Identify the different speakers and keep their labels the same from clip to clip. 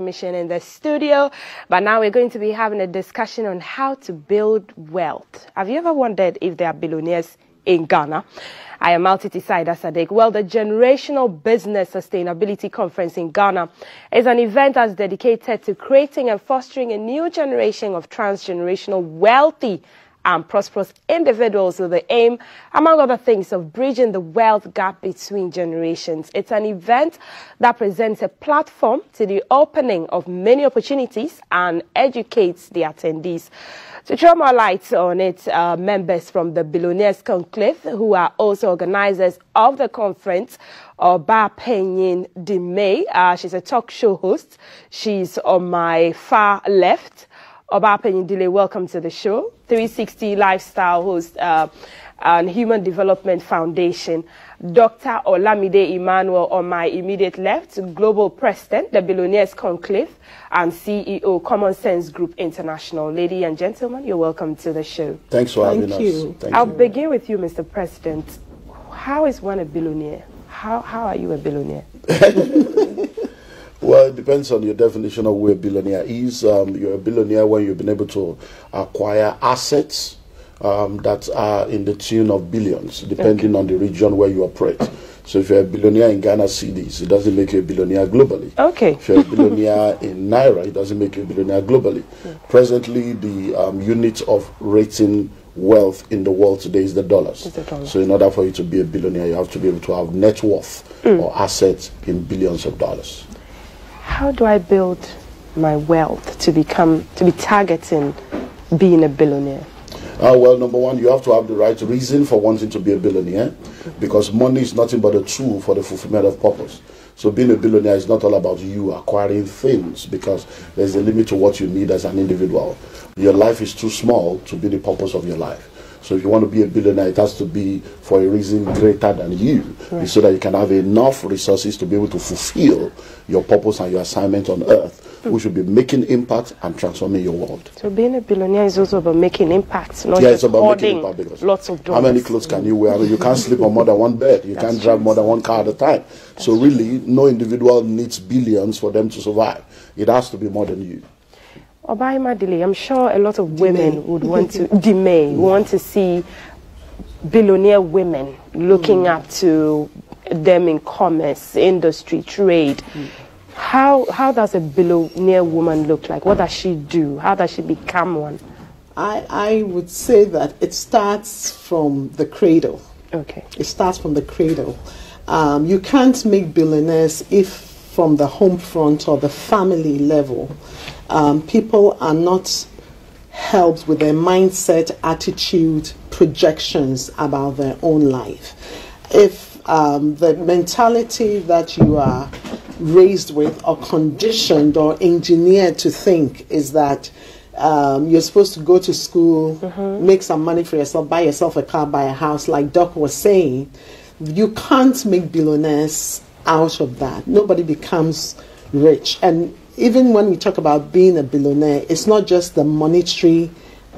Speaker 1: Mission in the studio, but now we're going to be having a discussion on how to build wealth. Have you ever wondered if there are billionaires in Ghana? I am Multi-Decider Sadiq. Well, the Generational Business Sustainability Conference in Ghana is an event that's dedicated to creating and fostering a new generation of transgenerational wealthy and prosperous individuals with the aim, among other things, of bridging the wealth gap between generations. It's an event that presents a platform to the opening of many opportunities and educates the attendees. To throw more light on it, members from the Billionaires Conclave, who are also organizers of the conference, Obaapanyin Demay. She's a talk show host. She's on my far left. Obaapanyin, welcome to the show. 360 lifestyle host and Human Development Foundation. Dr. Olumide Emmanuel on my immediate left, Global President, the Billionaires Conclave, and CEO, Common Sense Group International. Ladies and gentlemen, you're welcome to the show.
Speaker 2: Thanks for having us.
Speaker 1: I'll begin with you, Mr. President. How is one a billionaire? How are you a billionaire?
Speaker 2: Well, it depends on your definition of who a billionaire is. You're a billionaire when you've been able to acquire assets that are in the tune of billions, depending on the region where you operate. So if you're a billionaire in Ghana cedis, it doesn't make you a billionaire globally.
Speaker 1: Okay.
Speaker 2: If you're a billionaire in Naira, it doesn't make you a billionaire globally. Presently, the unit of rating wealth in the world today is the dollars. So in order for you to be a billionaire, you have to be able to have net worth or assets in billions of dollars.
Speaker 1: How do I build my wealth to be targeting being a billionaire?
Speaker 2: Well, number one, you have to have the right reason for wanting to be a billionaire, because money is nothing but a tool for the fulfillment of purpose. So being a billionaire is not all about you acquiring things, because there's a limit to what you need as an individual. Your life is too small to be the purpose of your life. So if you want to be a billionaire, it has to be for a reason greater than you, so that you can have enough resources to be able to fulfill your purpose and your assignment on earth, which will be making impact and transforming your world.
Speaker 1: So being a billionaire is also about making impact, not
Speaker 2: it's about making impact, because
Speaker 1: lots of dollars.
Speaker 2: How many clothes can you wear? I mean, you can't sleep on more than one bed. You can't drive more than one car at a time. So really, no individual needs billions for them to survive. It has to be more than you.
Speaker 1: Obaapanyin, I'm sure a lot of women would want to want to see billionaire women looking up to them in commerce, industry, trade. How does a billionaire woman look like? What does she do? How does she become one?
Speaker 3: I would say that it starts from the cradle.
Speaker 1: Okay.
Speaker 3: It starts from the cradle. You can't make billionaires if from the home front or the family level, people are not helped with their mindset, attitude, projections about their own life. If the mentality that you are raised with or conditioned or engineered to think is that you're supposed to go to school, make some money for yourself, buy yourself a car, buy a house, like Doc was saying, you can't make billionaires out of that. Nobody becomes rich. And even when we talk about being a billionaire, it's not just the monetary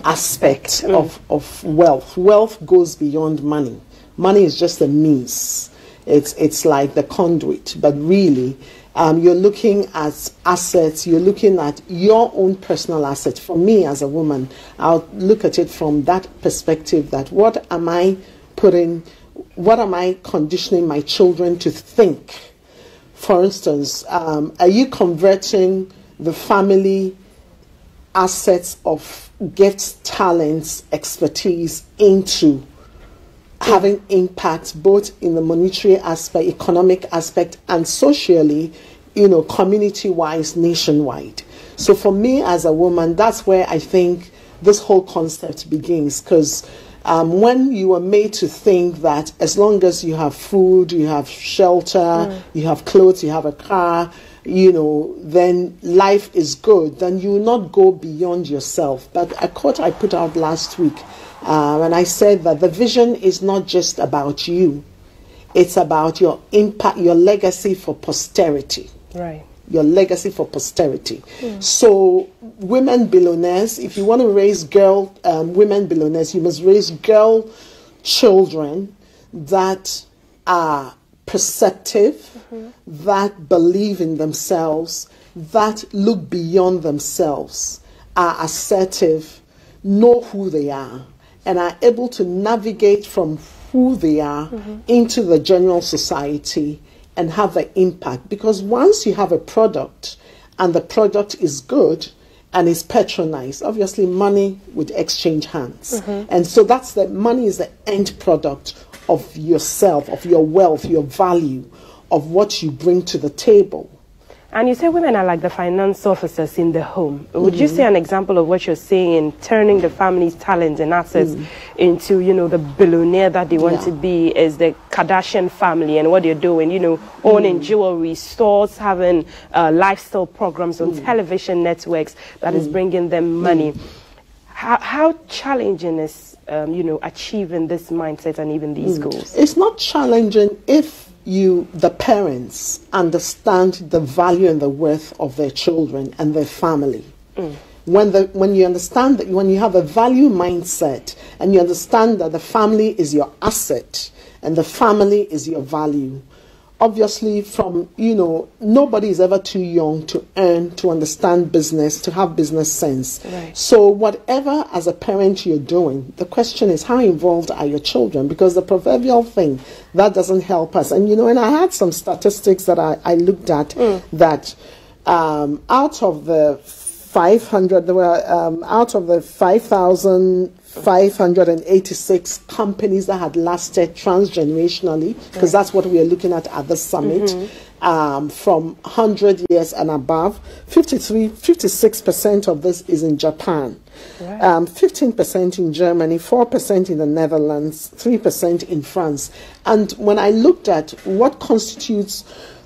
Speaker 3: aspect of wealth. Wealth goes beyond money. Money is just a means. It's like the conduit. But really, you're looking at assets. You're looking at your own personal assets. For me as a woman, I'll look at it from that perspective, that what am I conditioning my children to think? For instance, are you converting the family assets of gifts, talents, expertise into having impact both in the monetary aspect, economic aspect, and socially, community-wise, nationwide? So for me as a woman, that's where I think this whole concept begins, because when you are made to think that as long as you have food, you have shelter, you have clothes, you have a car, then life is good, then you will not go beyond yourself. But a quote I put out last week, and I said that the vision is not just about you, it's about your impact, your legacy for posterity.
Speaker 1: Right.
Speaker 3: Your legacy for posterity. So women billionaires, if you want to raise women billionaires, you must raise girl children that are perceptive, that believe in themselves, that look beyond themselves, are assertive, know who they are, and are able to navigate from who they are into the general society and have an impact. Because once you have a product and the product is good and is patronized, obviously money would exchange hands. And so that's the money is the end product of yourself, of your wealth, your value, of what you bring to the table.
Speaker 1: And you say women are like the finance officers in the home. Would you say an example of what you're saying in turning the family's talents and assets into, you know, the billionaire that they want to be is the Kardashian family, and what they're doing, you know, owning jewelry stores, having lifestyle programs on television networks that is bringing them money. How challenging is, you know, achieving this mindset and even these goals?
Speaker 3: It's not challenging if the parents understand the value and the worth of their children and their family. When you understand that, when you have a value mindset and you understand that the family is your asset and the family is your value, obviously from, you know, nobody is ever too young to earn, to understand business, to have business sense. So whatever as a parent you're doing, the question is how involved are your children? Because the proverbial thing, that doesn't help us. And, you know, and I had some statistics that I looked at that out of the 500, there were out of the 5,586 companies that had lasted transgenerationally, because that's what we are looking at the summit, from 100 years and above. 56% of this is in Japan, 15% in Germany, 4% in the Netherlands, 3% in France. And when I looked at what constitutes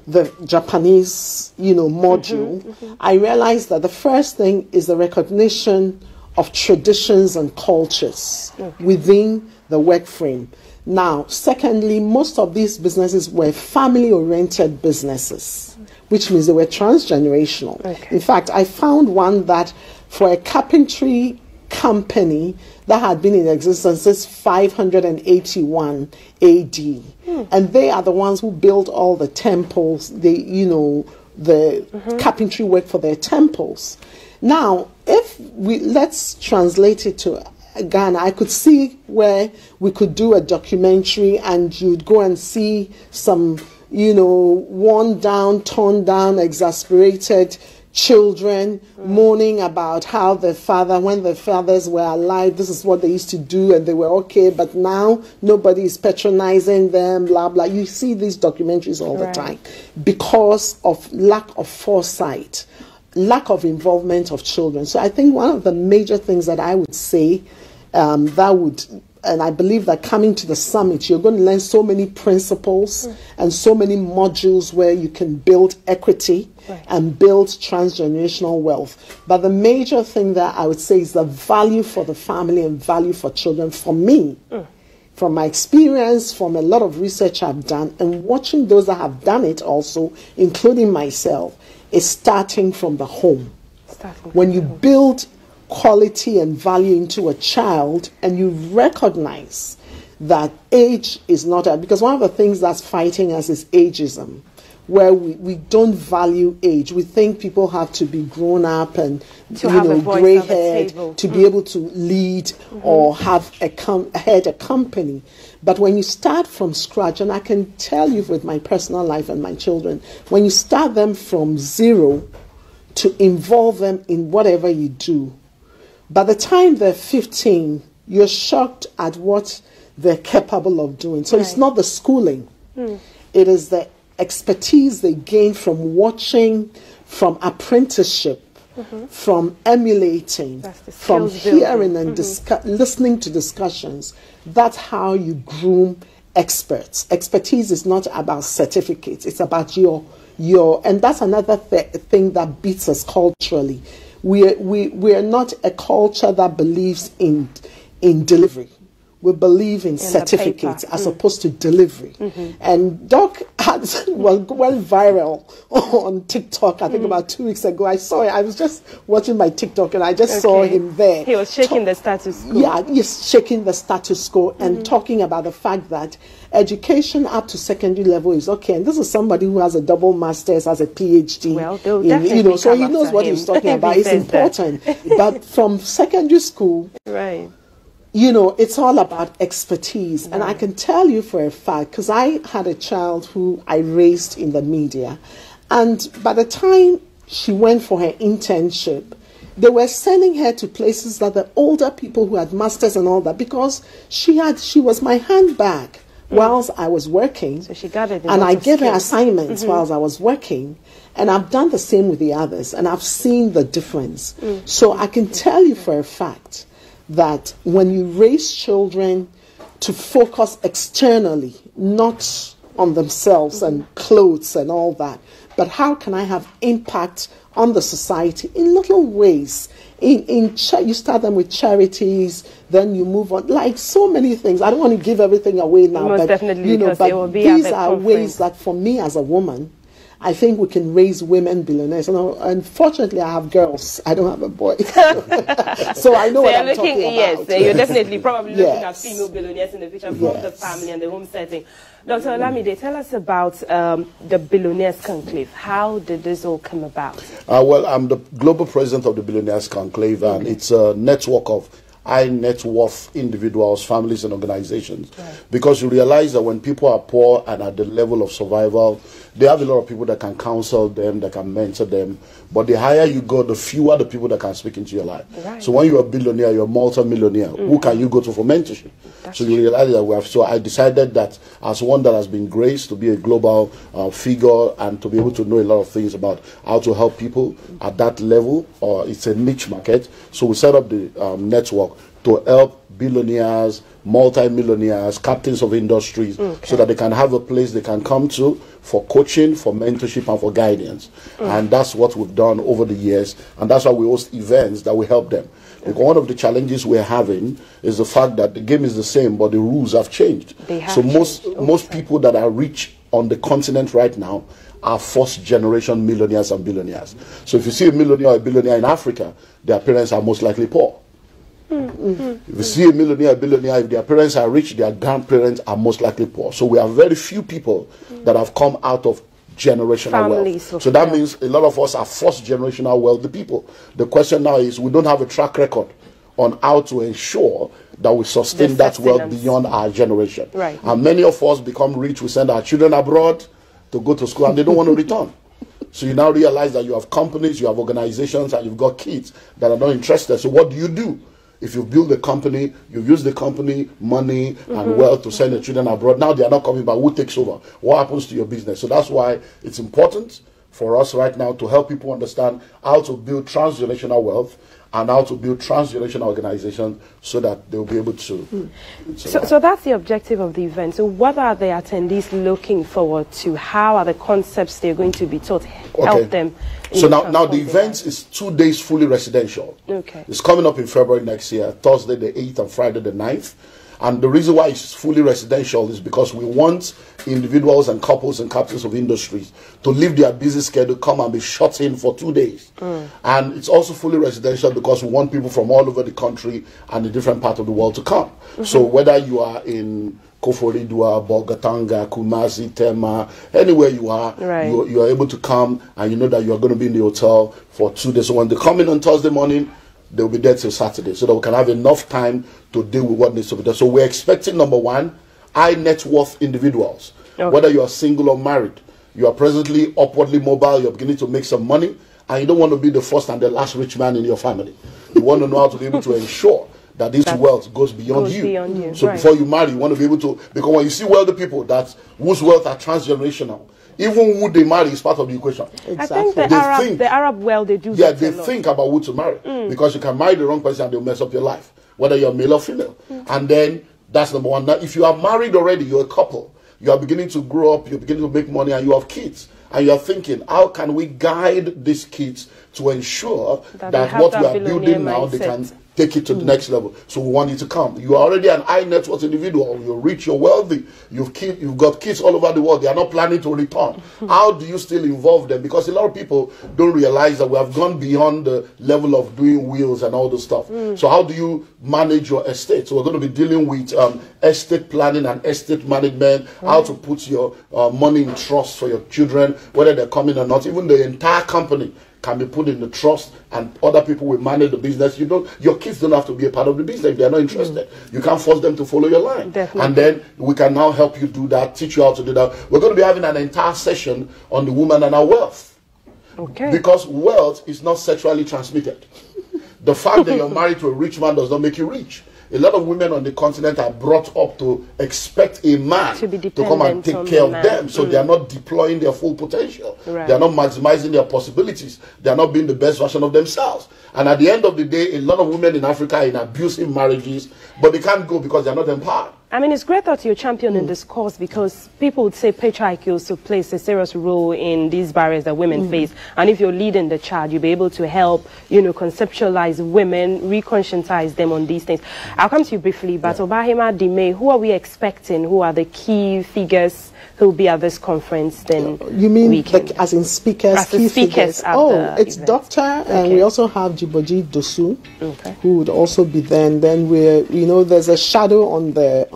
Speaker 3: the Japanese, you know, module, I realized that the first thing is the recognition of traditions and cultures within the work frame. Now, secondly, most of these businesses were family-oriented businesses, which means they were transgenerational. In fact, I found one that for a carpentry company that had been in existence since 581 AD. And they are the ones who built all the temples, the carpentry work for their temples. Now, let's translate it to Ghana. I could see where we could do a documentary and you'd go and see some, you know, worn down, torn down, exasperated children moaning about how when their fathers were alive, this is what they used to do and they were okay, but now nobody is patronizing them, blah, blah. You see these documentaries all the time because of lack of foresight, lack of involvement of children. So I think one of the major things that I would say and I believe that coming to the summit, you're going to learn so many principles and so many modules where you can build equity and build transgenerational wealth. But the major thing that I would say is the value for the family and value for children. For me, from my experience, from a lot of research I've done, and watching those that have done it also, including myself, is starting from the home. When you build quality and value into a child and you recognize that age is not because one of the things that's fighting us is ageism, where we don't value age. We think people have to be grown up and gray haired to be able to lead or have head a company. But when you start from scratch, and I can tell you with my personal life and my children, when you start them from zero to involve them in whatever you do, by the time they're 15, you're shocked at what they're capable of doing. So it's not the schooling. It is the expertise they gain from watching, from apprenticeship, from emulating, from hearing and listening to discussions. That's how you groom experts. Expertise is not about certificates. It's about your and that's another thing that beats us culturally. We are not a culture that believes in delivery. we believe in certificates as opposed to delivery. And Doc went viral on TikTok, I think about 2 weeks ago. I saw it. I was just watching my TikTok and I just saw him there.
Speaker 1: He was shaking the status quo.
Speaker 3: Yeah, he's shaking the status quo and talking about the fact that education up to secondary level is okay. And this is somebody who has a double master's, has a PhD.
Speaker 1: Well, they'll definitely
Speaker 3: so he knows what he's talking about. It's important. But from secondary school,
Speaker 1: right,
Speaker 3: it's all about expertise. And I can tell you for a fact, because I had a child who I raised in the media, and by the time she went for her internship, they were sending her to places that the older people who had masters and all that, because she was my handbag whilst I was working.
Speaker 1: So she got it.
Speaker 3: And I gave her assignments whilst I was working. And I've done the same with the others, and I've seen the difference. So I can tell you for a fact that when you raise children to focus externally, not on themselves and clothes and all that, but how can I have impact on the society in little ways? You start them with charities, then you move on, like so many things. I don't want to give everything away now,
Speaker 1: most
Speaker 3: but
Speaker 1: definitely,
Speaker 3: but these are ways that for me as a woman, I think we can raise women billionaires. Unfortunately, I have girls. I don't have a boy. So I know what I'm talking about.
Speaker 1: Yes, you're definitely probably looking at female billionaires in the future from the family and the home setting. Dr. Olumide, tell us about the Billionaires Conclave. How did this all come about?
Speaker 2: Well, I'm the global president of the Billionaires Conclave, and it's a network of high net worth individuals, families, and organizations. Because you realize that when people are poor and at the level of survival, they have a lot of people that can counsel them, that can mentor them. But the higher you go, the fewer the people that can speak into your life. So when you're a billionaire, you're a multi-millionaire. Who can you go to for mentorship? So you realize that so I decided that as one that has been graced to be a global figure and to be able to know a lot of things about how to help people at that level, or it's a niche market. So we set up the network to help billionaires, multi-millionaires, captains of industries, so that they can have a place they can come to for coaching, for mentorship, and for guidance. And that's what we've done over the years, and that's why we host events that will help them. Because one of the challenges we're having is the fact that the game is the same, but the rules have changed. So most people that are rich on the continent right now are first-generation millionaires and billionaires. So if you see a millionaire or a billionaire in Africa, their parents are most likely poor. If you see a millionaire, a billionaire, if their parents are rich, their grandparents are most likely poor. So we have very few people that have come out of generational wealth. So that means a lot of us are first generational wealthy people. The question now is, we don't have a track record on how to ensure that we sustain that wealth beyond our generation. And many of us become rich, we send our children abroad to go to school and they don't want to return. So you now realize that you have companies, you have organizations, and you've got kids that are not interested. So what do? If you build a company, you use the company, money, and wealth to send the children abroad. Now they are not coming back. Who takes over? What happens to your business? So that's why it's important for us right now to help people understand how to build transgenerational wealth and how to build transgenerational organizations so that they'll be able to.
Speaker 1: So that's the objective of the event. So what are the attendees looking forward to? How are the concepts they're going to be taught? Help them.
Speaker 2: So now the event is 2 days fully residential. It's coming up in February next year, Thursday the 8th and Friday the 9th. And the reason why it's fully residential is because we want individuals and couples and captains of industries to leave their busy schedule, come and be shut in for 2 days. And it's also fully residential because we want people from all over the country and the different parts of the world to come. So whether you are in Koforidua, Bogatanga, Kumasi, Tema, anywhere you are, you are able to come, and you know that you are going to be in the hotel for 2 days. So when they come in on Thursday morning, they'll be there till Saturday, so that we can have enough time to deal with what needs to be done. So we're expecting, number one, high net worth individuals. Whether you are single or married, you are presently upwardly mobile, you're beginning to make some money, and you don't want to be the first and the last rich man in your family. You want to know how to be able to ensure that this wealth goes beyond you. So before you marry, you want to be able to, because when you see wealthy people whose wealth are transgenerational, even who they marry is part of the equation.
Speaker 1: I think the Arab world, they do that.
Speaker 2: Yeah, they think about who to marry. Because you can marry the wrong person and they'll mess up your life, whether you're male or female. And then, that's number one. Now, if you are married already, you're a couple, you are beginning to grow up, you're beginning to make money, and you have kids. And you're thinking, how can we guide these kids to ensure
Speaker 1: that
Speaker 2: what we are
Speaker 1: billionaire
Speaker 2: building now,
Speaker 1: mindset.
Speaker 2: they can take it to the next level. So we want you to come. You are already an high net worth individual. You're rich, you're wealthy. You've got kids all over the world. They are not planning to return. How do you still involve them? Because a lot of people don't realize that we have gone beyond the level of doing wills and all the stuff. So how do you manage your estate? So we're going to be dealing with estate planning and estate management, how to put your money in trust for your children, whether they're coming or not. Even the entire company can be put in the trust, and other people will manage the business. Your kids don't have to be a part of the business if they're not interested. You can't force them to follow your line.
Speaker 1: Definitely.
Speaker 2: And then we can now help you do that, teach you how to do that. We're going to be having an entire session on the woman and her wealth.
Speaker 1: Okay.
Speaker 2: Because wealth is not sexually transmitted. The fact that you're married to a rich man does not make you rich. A lot of women on the continent are brought up to expect a man to come and take care of them. So they are not deploying their full potential. They are not maximizing their possibilities. They are not being the best version of themselves. And at the end of the day, a lot of women in Africa are in abusive marriages, but they can't go because they are not empowered.
Speaker 1: I mean, it's great that you're championing this cause, because people would say patriarchy also plays a serious role in these barriers that women face. And if you're leading the charge, you'll be able to help, conceptualize women, reconscientize them on these things. I'll come to you briefly, but Obaapanyin, Demay, who are we expecting? Who are the key figures who will be at this conference then?
Speaker 3: You mean as in speakers?
Speaker 1: As the speakers at the
Speaker 3: it's
Speaker 1: event.
Speaker 3: Doctor, and we also have Jiboji Dosu, who would also be there. And then there's a shadow on the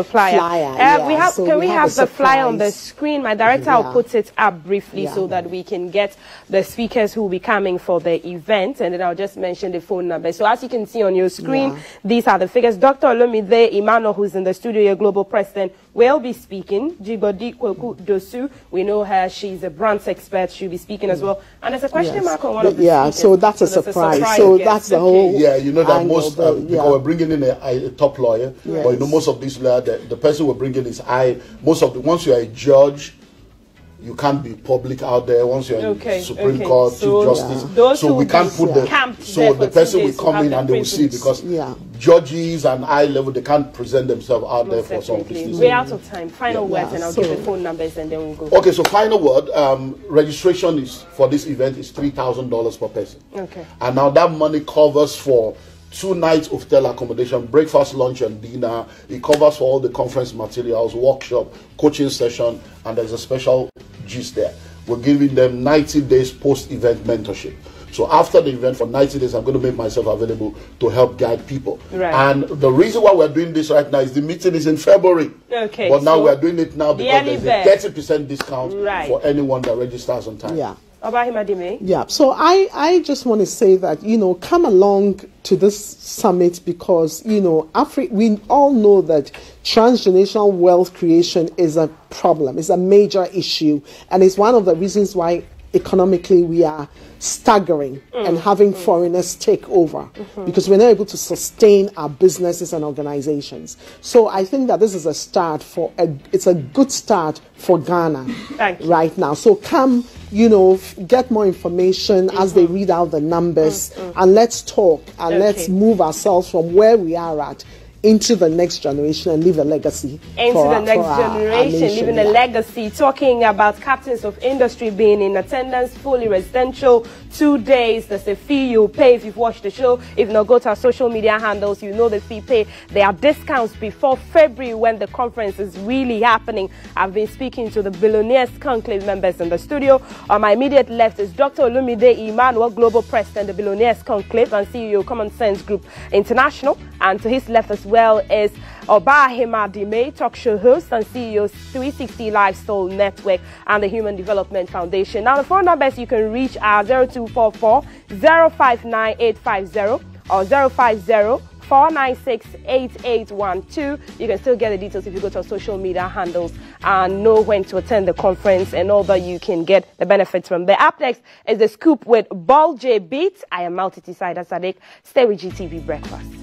Speaker 3: flyer.
Speaker 1: We have. Can we have the flyer on the screen? My director will put it up briefly so that we can get the speakers who will be coming for the event, and then I'll just mention the phone number. So as you can see on your screen, these are the figures. Dr. Olumide Emmanuel, who's in the studio, your global president, will be speaking. Jiboji Dosu, we know her. She's a brands expert. She'll be speaking as well. And there's a question mark on one of the speakers.
Speaker 3: So that's a surprise. So that's the whole.
Speaker 2: Yeah, that most because we're bringing in a top lawyer, but most of these lawyers, the person we're bringing is once you're a judge, you can't be public out there. Once you're in Supreme Court, Chief Justice, so we can't put the person will come in and they will see, because judges and high level, they can't present themselves out there for some of these things.
Speaker 1: We're out of time. Final words, and I'll give the phone numbers, and then we'll go.
Speaker 2: Okay, so final word. Registration for this event is $3,000 per person. Okay. And now that money covers for 2 nights of hotel accommodation, breakfast, lunch, and dinner. It covers for all the conference materials, workshop, coaching session, and there's a special gist there. We're giving them 90 days post-event mentorship. So after the event, for 90 days, I'm going to make myself available to help guide people. And the reason why we're doing this right now is the meeting is in February. Okay. But now we're doing it now because there's a 30% discount for anyone that registers on time.
Speaker 3: Yeah.
Speaker 1: Obaapanyin.
Speaker 3: So I just want to say that, come along to this summit, because, we all know that transgenerational wealth creation is a problem, it's a major issue, and it's one of the reasons why economically we are staggering and having foreigners take over, because we're not able to sustain our businesses and organizations. So I think that this is a start it's a good start for Ghana right now. So come, get more information as they read out the numbers, and let's talk and let's move ourselves from where we are at into the next generation and leave a legacy. Leaving a legacy.
Speaker 1: Talking about captains of industry being in attendance, fully residential, 2 days. There's a fee you pay if you've watched the show. If not, go to our social media handles. You know the fee pay. There are discounts before February when the conference is really happening. I've been speaking to the Billionaires Conclave members in the studio. On my immediate left is Dr. Olumide Emmanuel, Global President, the Billionaires Conclave, and CEO, Common Sense Group International. And to his left as well is Obaapanyin Demay, talk show host and CEO, 360 Lifestyle Network and the Human Development Foundation. Now the phone numbers you can reach are 0244 059 850 or 050 496-8812. You can still get the details if you go to our social media handles and know when to attend the conference and all that you can get the benefits from there. Up next is The Scoop with Ball J Beat. I am Multi-Sider Sadiq. Stay with GTV Breakfast.